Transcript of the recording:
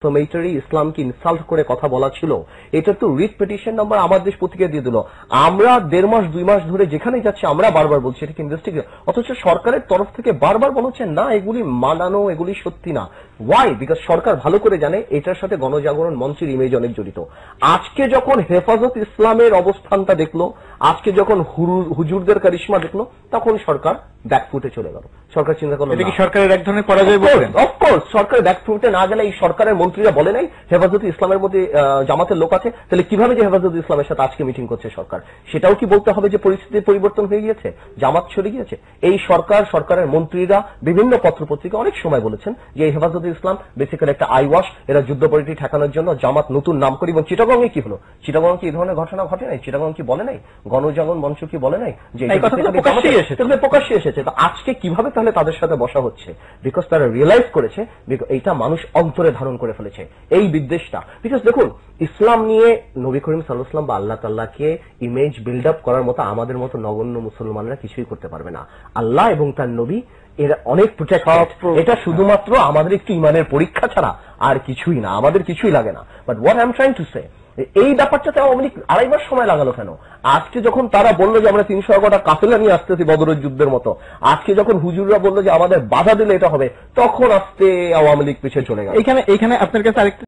ডিফেমেটরি ইসলামকে ইনসাল্ট করে কথা বলা ছিল, এটা তো রিট পিটিশন নাম্বার আমার দেশ পত্রিকা দিয়ে দিল। আমরা 1.5 মাস 2 মাস ধরে যেখানেই যাচ্ছি আমরা বারবার বলছি এটাকে ইনভেস্টিগেট, অথচ সরকারের তরফ থেকে বারবার বলা হচ্ছে না এগুলি মানানো, এগুলি সত্যি না। ওয়াই? বিকজ সরকার ভালো করে জানে এটার সাথে গণজাগরণ মঞ্চের ইমেজ অনেক জড়িত। আজকে যখন হেফাজত ইসলামের অবস্থানটা দেখলো, আজকে যখন হুজুরদের কারিশমা দেখলো, তখন সরকার ব্যাকফুটে চলে গেল। সরকার চিন্তা করলো এটা কি সরকারের এক ধরনের পরাজয় বলবেন? অফকোর্স সরকার ব্যাকফুটে না গেলে, এই সরকারের মন্ত্রীরা বলে নাই হেফাজত ইসলামের মধ্যে জামাতের লোক আছে, তাহলে কিভাবে যে হেফাজত ইসলামের সাথে আজকে মিটিং করছে সরকার, সেটাও কি বলতে হবে যে পরিস্থিতির পরিবর্তন হয়ে গিয়েছে, জামাত সরে গিয়েছে? এই সরকারের মন্ত্রীরা বিভিন্ন পত্রপত্রিকা অনেক সময় বলেছেন যে এই হেফাজত ইসলাম বেসিক্যালি একটা আইওয়াশ, এরা যুদ্ধপরিটি ঠেকানোর জন্য জামাত নতুন নাম করি। এবং চিটাগংয়ে কি হলো? চিটাগং কি এই ধরনের ঘটনা ঘটে নাই? চিটাগং কি বলে নাই? গণজাগরণ মঞ্চ কি বলে নাই যে প্রকাশ্যে এসেছে? তো আজকে কিভাবে তাহলে তাদের সাথে বসা হচ্ছে? বিকজ তারা রিয়েলাইজ করেছে এইটা মানুষ অন্তরে ধারণ করে ফেলেছে এই বিদ্বেষটা। বিকজ দেখুন, ইসলাম নিয়ে নবী করিম সাল্লাল্লাহু আলাইহি ওয়াসাল্লাম বা আল্লাহ তাআলাকে ইমেজ বিল্ড আপ করার মতো আমাদের মতো নগণ্য মুসলমানরা কিছুই করতে পারবে না। আল্লাহ এবং তার নবী এরা অনেক প্রোটেক্টেড। এটা শুধুমাত্র আমাদের একটু ইমানের পরীক্ষা ছাড়া আর কিছুই না, আমাদের কিছুই লাগে না। But what I am trying to say, এই ব্যাপারটাতে আওয়ামী লীগ 2.5 মাস সময় লাগালো কেন? আজকে যখন তারা বললো যে আমরা 300 কাফেলা নিয়ে আসতেছি বদরের যুদ্ধের মতো, আজকে যখন হুজুররা বললো যে আমাদের বাধা দিলে এটা হবে, তখন আস্তে আওয়ামী লীগ পিছিয়ে চলে গেল। এখানে আপনার কাছে আরেকটা